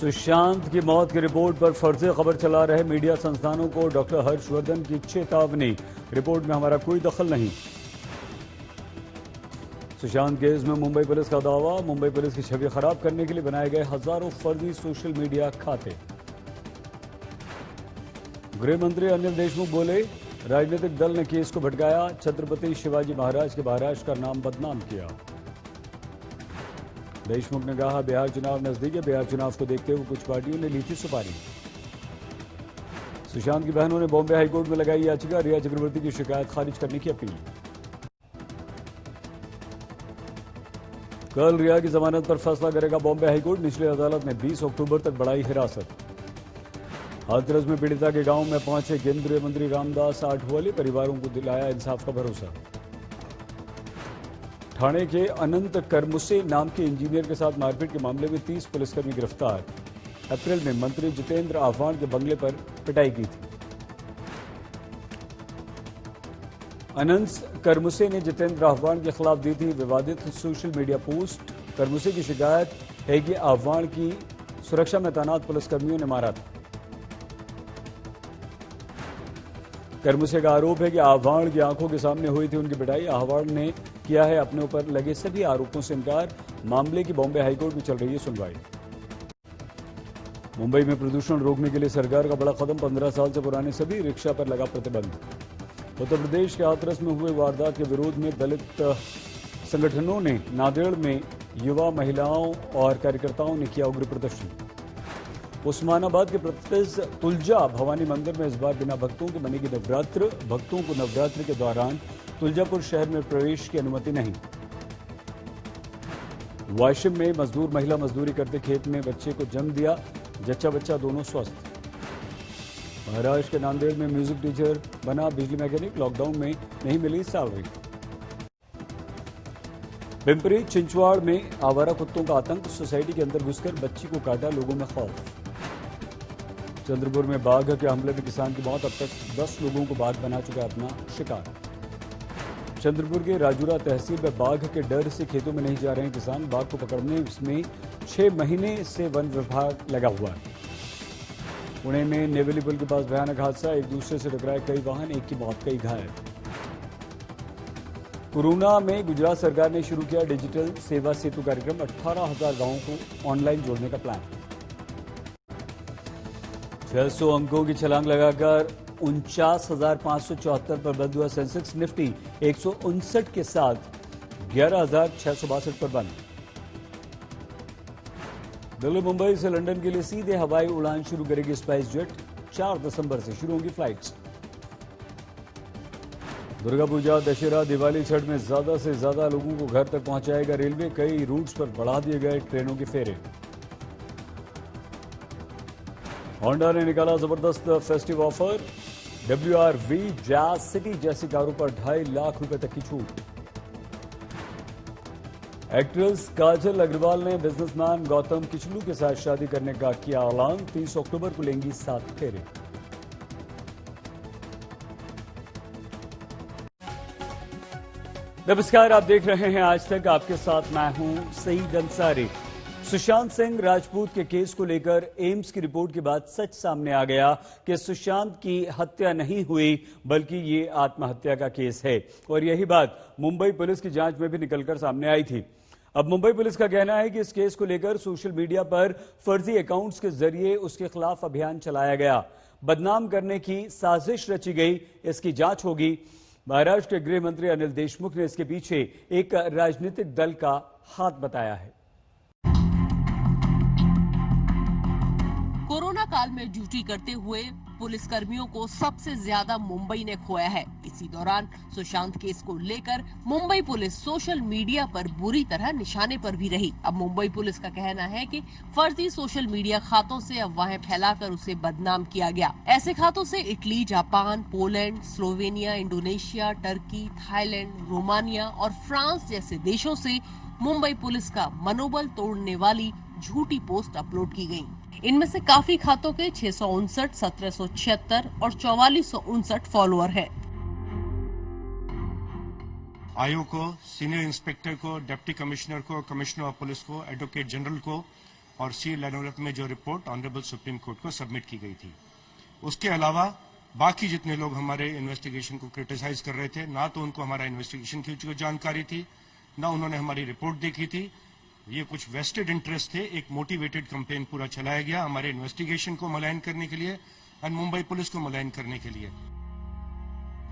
सुशांत की मौत की रिपोर्ट पर फर्जी खबर चला रहे मीडिया संस्थानों को डॉक्टर हर्षवर्धन की चेतावनी। रिपोर्ट में हमारा कोई दखल नहीं। सुशांत केस में मुंबई पुलिस का दावा, मुंबई पुलिस की छवि खराब करने के लिए बनाए गए हजारों फर्जी सोशल मीडिया खाते। गृह मंत्री अनिल देशमुख बोले, राजनीतिक दल ने केस को भटकाया, छत्रपति शिवाजी महाराज के महाराष्ट्र का नाम बदनाम किया। देशमुख ने कहा, बिहार चुनाव नजदीक है, बिहार चुनाव को देखते हुए कुछ पार्टियों ने ली थी सुपारी। सुशांत की बहनों ने बॉम्बे हाईकोर्ट में लगाई याचिका, रिया चक्रवर्ती की शिकायत खारिज करने की अपील। कल रिया की जमानत पर फैसला करेगा बॉम्बे हाईकोर्ट, निचली अदालत ने 20 अक्टूबर तक बढ़ाई हिरासत। हाथरस में पीड़िता के गांव में पहुंचे केंद्रीय मंत्री रामदास आठवले, परिवारों को दिलाया इंसाफ का भरोसा। ठाणे के अनंत करमुसे नाम के इंजीनियर के साथ मारपीट के मामले में 30 पुलिसकर्मी गिरफ्तार। अप्रैल में मंत्री जितेंद्र आह्वान के बंगले पर पिटाई की थी। अनंत करमुसे ने जितेंद्र आह्वान के खिलाफ दी थी विवादित सोशल मीडिया पोस्ट। करमुसे की शिकायत है कि आह्वान की सुरक्षा में तैनात पुलिसकर्मियों ने मारा था। करमुसे का आरोप है कि आह्वान की आंखों के सामने हुई थी उनकी पिटाई। आह्वान ने किया है अपने ऊपर लगे सभी आरोपों से इनकार। मामले की बॉम्बे हाईकोर्ट में चल रही है सुनवाई। मुंबई में प्रदूषण रोकने के लिए सरकार का बड़ा कदम, 15 साल से पुराने सभी रिक्शा पर लगा प्रतिबंध। उत्तर प्रदेश के हाथरस में हुए वारदात के विरोध में दलित संगठनों ने नांदेड़ में युवा, महिलाओं और कार्यकर्ताओं ने किया उग्र प्रदर्शन। उस्मानाबाद के प्रसिद्ध तुलजा भवानी मंदिर में इस बार बिना भक्तों के बनेगी नवरात्र। भक्तों को नवरात्र के दौरान तुलजापुर शहर में प्रवेश की अनुमति नहीं। वाशिम में मजदूर महिला मजदूरी करते खेत में बच्चे को जन्म दिया, जच्चा बच्चा दोनों स्वस्थ। महाराष्ट्र के नांदेड़ में म्यूजिक टीचर बना बिजली मैकेनिक, लॉकडाउन में नहीं मिली सैलरी। पिंपरी चिंचवाड़ में आवारा कुत्तों का आतंक, सोसाइटी के अंदर घुसकर बच्ची को काटा, लोगों में खौफ। चंद्रपुर में बाघ के हमले में किसान की मौत, अब तक 10 लोगों को बाघ बना चुका अपना शिकार। चंद्रपुर के राजूरा तहसील में बाघ के डर से खेतों में नहीं जा रहे हैं किसान। बाघ को पकड़ने में 6 महीने से वन विभाग लगा हुआ है। पुणे में नेवेली पुल के पास भयानक हादसा, एक दूसरे से टकराए कई वाहन, एक की मौत, कई घायल। कोरोना में गुजरात सरकार ने शुरू किया डिजिटल सेवा सेतु कार्यक्रम, 18,000 गांवों को ऑनलाइन जोड़ने का प्लान। 600 अंकों की छलांग लगाकर 49,574 पर बंद हुआ सेंसेक्स। निफ्टी 159 के साथ 11,662 पर बंद। दिल्ली मुंबई से लंदन के लिए सीधे हवाई उड़ान शुरू करेगी स्पाइस जेट, 4 दिसंबर से शुरू होंगी फ्लाइट्स। दुर्गा पूजा, दशहरा, दिवाली, छठ में ज्यादा से ज्यादा लोगों को घर तक पहुंचाएगा रेलवे। कई रूट्स पर बढ़ा दिए गए ट्रेनों के फेरे। होंडा ने निकाला जबरदस्त festive offer, WRV, jazz, city जैसी कारों पर 2.5 लाख रुपए तक की छूट। एक्ट्रेस काजल अग्रवाल ने बिजनेसमैन गौतम किचलू के साथ शादी करने का किया ऐलान, 30 अक्टूबर को लेंगी 7 फेरे। नमस्कार, आप देख रहे हैं आज तक, आपके साथ मैं हूं सईद अंसारी। सुशांत सिंह राजपूत के केस को लेकर एम्स की रिपोर्ट के बाद सच सामने आ गया कि सुशांत की हत्या नहीं हुई बल्कि ये आत्महत्या का केस है, और यही बात मुंबई पुलिस की जांच में भी निकलकर सामने आई थी। अब मुंबई पुलिस का कहना है कि इस केस को लेकर सोशल मीडिया पर फर्जी अकाउंट्स के जरिए उसके खिलाफ अभियान चलाया गया, बदनाम करने की साजिश रची गई, इसकी जांच होगी। महाराष्ट्र के गृह मंत्री अनिल देशमुख ने इसके पीछे एक राजनीतिक दल का हाथ बताया है। कोरोना काल में ड्यूटी करते हुए पुलिसकर्मियों को सबसे ज्यादा मुंबई ने खोया है। इसी दौरान सुशांत केस को लेकर मुंबई पुलिस सोशल मीडिया पर बुरी तरह निशाने पर भी रही। अब मुंबई पुलिस का कहना है कि फर्जी सोशल मीडिया खातों से अफवाहें फैलाकर उसे बदनाम किया गया। ऐसे खातों से Italy, Japan, Poland, Slovenia, Indonesia, Turkey, Thailand, Romania और फ्रांस जैसे देशों से मुंबई पुलिस का मनोबल तोड़ने वाली झूठी पोस्ट अपलोड की गयी। इनमें से काफी खातों के 659, 1776 और 4459 फॉलोअर है। आयोग को, सीनियर इंस्पेक्टर को, डिप्टी कमिश्नर को, कमिश्नर ऑफ पुलिस को, एडवोकेट जनरल को और CLNOF में जो रिपोर्ट ऑनरेबल सुप्रीम कोर्ट को सबमिट की गई थी। उसके अलावा बाकी जितने लोग हमारे इन्वेस्टिगेशन को क्रिटिसाइज कर रहे थे, ना तो उनको हमारा इन्वेस्टिगेशन की जानकारी थी, ना उन्होंने हमारी रिपोर्ट देखी थी। ये कुछ वेस्टेड इंटरेस्ट थे। एक मोटिवेटेड कैंपेन पूरा चलाया गया हमारे इन्वेस्टिगेशन को मलाइन करने के लिए और मुंबई पुलिस को मलाइन करने के लिए।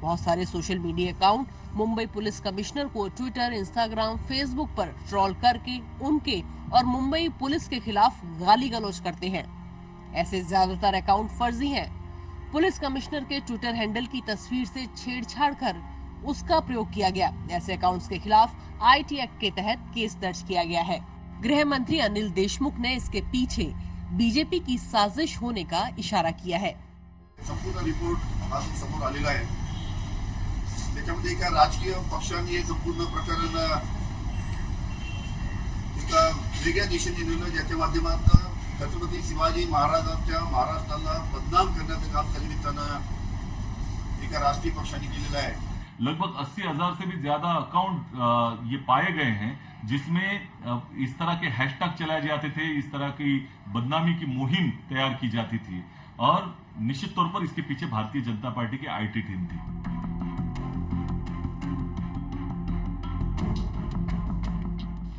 बहुत सारे social media account Mumbai police commissioner को ट्विटर, इंस्टाग्राम, फेसबुक पर ट्रोल करके उनके और मुंबई पुलिस के खिलाफ गाली गलौज करते हैं। ऐसे ज्यादातर अकाउंट फर्जी हैं। पुलिस कमिश्नर के ट्विटर हैंडल की तस्वीर से छेड़छाड़ कर उसका प्रयोग किया गया। ऐसे अकाउंट्स के खिलाफ IT एक्ट के तहत केस दर्ज किया गया है। गृह मंत्री अनिल देशमुख ने इसके पीछे बीजेपी की साजिश होने का इशारा किया है। संपूर्ण रिपोर्ट आज समोर आलेला आहे। त्याच्यामध्ये एका राजकीय पक्षाने हे संपूर्ण प्रकरण एका वेगळ्या दिशेने नेलं, ज्याच्या माध्यमातून छत्रपती शिवाजी महाराजांच्या महाराष्ट्राला बदनाम करण्याचं काम त्या निमित्तानं एका राष्ट्रीय पक्षाने केलेलं आहे। लगभग 80,000 से भी ज्यादा अकाउंट ये पाए गए हैं जिसमें इस तरह के हैशटैग चलाए जाते थे, इस तरह की बदनामी की मुहिम तैयार की जाती थी और निश्चित तौर पर इसके पीछे भारतीय जनता पार्टी की IT टीम थी।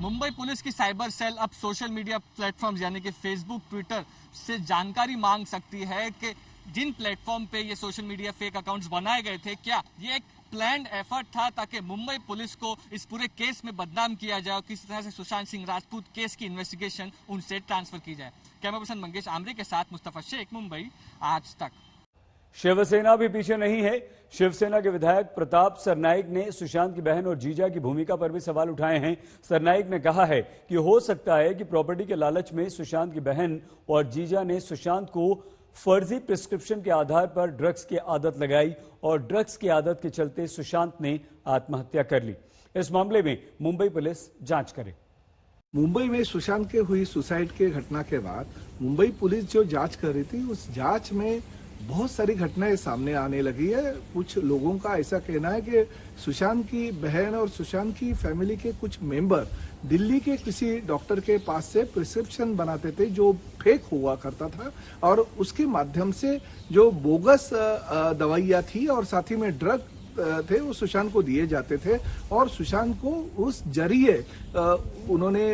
मुंबई पुलिस की साइबर सेल अब सोशल मीडिया प्लेटफॉर्म्स यानी कि फेसबुक, ट्विटर से जानकारी मांग सकती है कि जिन प्लेटफॉर्म पे ये सोशल मीडिया फेक अकाउंट्स बनाए गए थे, क्या ये एक प्लान्ड एफर्ट था ताकि मुंबई पुलिस को इस पूरे केस में बदनाम किया जाए और किसी तरह से सुशांत सिंह राजपूत केस की इन्वेस्टिगेशन उनसे ट्रांसफर की जाए। कैमरा पर्सन मंगेश आमरे के साथ मुस्तफा शेख, मुंबई आज तक। शिवसेना भी पीछे नहीं है। शिवसेना के विधायक प्रताप सरनाइक ने सुशांत की बहन और जीजा की भूमिका पर भी सवाल उठाए हैं। सरनाइक ने कहा है कि हो सकता है कि प्रॉपर्टी के लालच में सुशांत की बहन और जीजा ने सुशांत को फर्जी प्रिस्क्रिप्शन के आधार पर ड्रग्स की आदत लगाई और ड्रग्स की आदत के चलते सुशांत ने आत्महत्या कर ली। इस मामले में मुंबई पुलिस जांच करे। मुंबई में सुशांत के हुई सुसाइड के घटना के बाद मुंबई पुलिस जो जांच कर रही थी, उस जांच में बहुत सारी घटनाएं सामने आने लगी है। कुछ लोगों का ऐसा कहना है कि सुशांत की बहन और सुशांत की फैमिली के कुछ मेंबर दिल्ली के किसी डॉक्टर के पास से प्रिस्क्रिप्शन बनाते थे जो फेक हुआ करता था और उसके माध्यम से जो बोगस दवाइयां थी और साथ ही में ड्रग थे वो सुशांत को दिए जाते थे और सुशांत को उस जरिए उन्होंने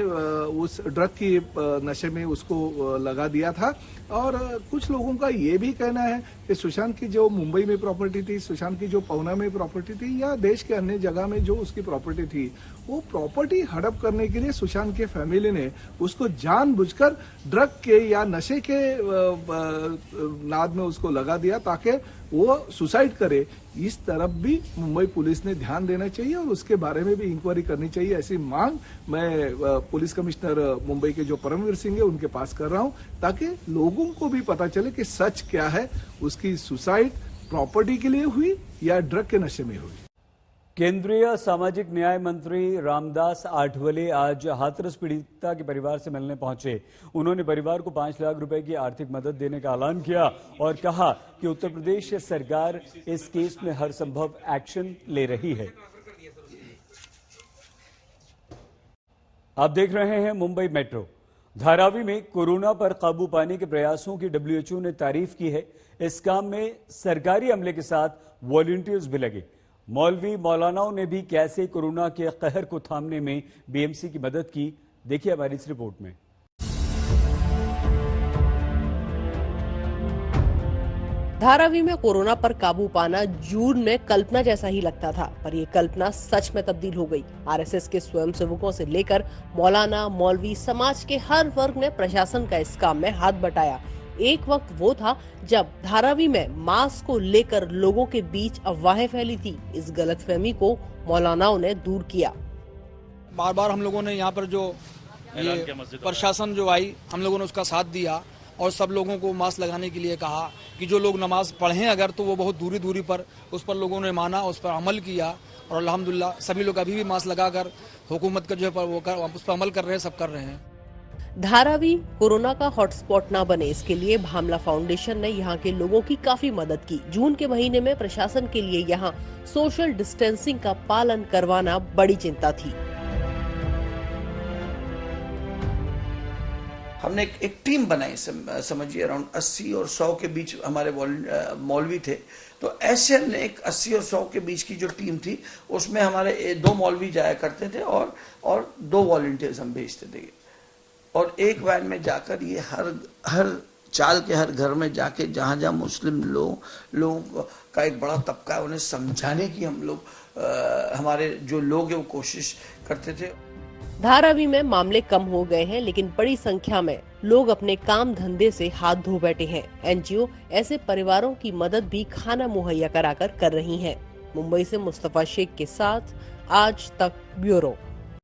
उस ड्रग की नशे में उसको लगा दिया था। और कुछ लोगों का ये भी कहना है कि सुशांत की जो मुंबई में प्रॉपर्टी थी, सुशांत की जो पहुना में प्रॉपर्टी थी या देश के अन्य जगह में जो उसकी प्रॉपर्टी थी, वो प्रॉपर्टी हड़प करने के लिए सुशांत के फैमिली ने उसको जानबूझकर ड्रग के या नशे के नाद में उसको लगा दिया ताकि वो सुसाइड करे। इस तरफ भी मुंबई पुलिस ने ध्यान देना चाहिए और उसके बारे में भी इंक्वायरी करनी चाहिए, ऐसी मांग मैं पुलिस कमिश्नर मुंबई के जो परमवीर सिंह है उनके पास कर रहा हूं ताकि लोगों को भी पता चले कि सच क्या है, उसकी सुसाइड प्रॉपर्टी के लिए हुई या ड्रग के नशे में हुई। केंद्रीय सामाजिक न्याय मंत्री रामदास आठवले आज हाथरस पीड़िता के परिवार से मिलने पहुंचे। उन्होंने परिवार को 5 लाख रुपए की आर्थिक मदद देने का ऐलान किया और कहा कि उत्तर प्रदेश सरकार इस केस में हर संभव एक्शन ले रही है। आप देख रहे हैं मुंबई मेट्रो। धारावी में कोरोना पर काबू पाने के प्रयासों की WHO ने तारीफ की है। इस काम में सरकारी अमले के साथ वॉलंटियर्स भी लगे। मौलवी मौलानाओं ने भी कैसे कोरोना के कहर को थामने में BMC की मदद की, देखिए हमारी इस रिपोर्ट में। धारावी में कोरोना पर काबू पाना जून में कल्पना जैसा ही लगता था, पर ये कल्पना सच में तब्दील हो गई। RSS के स्वयंसेवकों से लेकर मौलाना, मौलवी, समाज के हर वर्ग ने प्रशासन का इस काम में हाथ बटाया। एक वक्त वो था जब धारावी में मास्क को लेकर लोगों के बीच अफवाहें फैली थी। इस गलतफहमी को मौलानाओं ने दूर किया। बार बार हम लोगों ने यहाँ पर जो प्रशासन जो आई, हम लोगों ने उसका साथ दिया और सब लोगों को मास्क लगाने के लिए कहा कि जो लोग नमाज पढ़ें अगर तो वो बहुत दूरी दूरी पर उस पर लोगों ने माना, उस पर अमल किया और अल्हम्दुलिल्लाह सभी लोग अभी भी मास्क लगाकर हुकूमत का जो है वो उस पर अमल कर रहे हैं, सब कर रहे हैं। धारावी कोरोना का हॉटस्पॉट ना बने, इसके लिए भामला फाउंडेशन ने यहाँ के लोगों की काफी मदद की। जून के महीने में प्रशासन के लिए यहाँ सोशल डिस्टेंसिंग का पालन करवाना बड़ी चिंता थी। हमने एक टीम बनाई, समझिए अराउंड 80 और 100 के बीच हमारे मौलवी थे। तो ऐसे हमने एक 80 और 100 के बीच की जो टीम थी उसमें हमारे 2 मौलवी जाया करते थे और 2 वॉलंटियर्स हम भेजते थे। और एक वैन में जाकर ये हर चाल के हर घर में जाके जहां जहां मुस्लिम लोगों का एक बड़ा तबका है उन्हें समझाने की हम लोग हमारे जो लोग हैं वो कोशिश करते थे। धारावी में मामले कम हो गए हैं, लेकिन बड़ी संख्या में लोग अपने काम धंधे से हाथ धो बैठे हैं। एनजीओ ऐसे परिवारों की मदद भी खाना मुहैया कराकर कर रही हैं। मुंबई से मुस्तफा शेख के साथ आज तक ब्यूरो।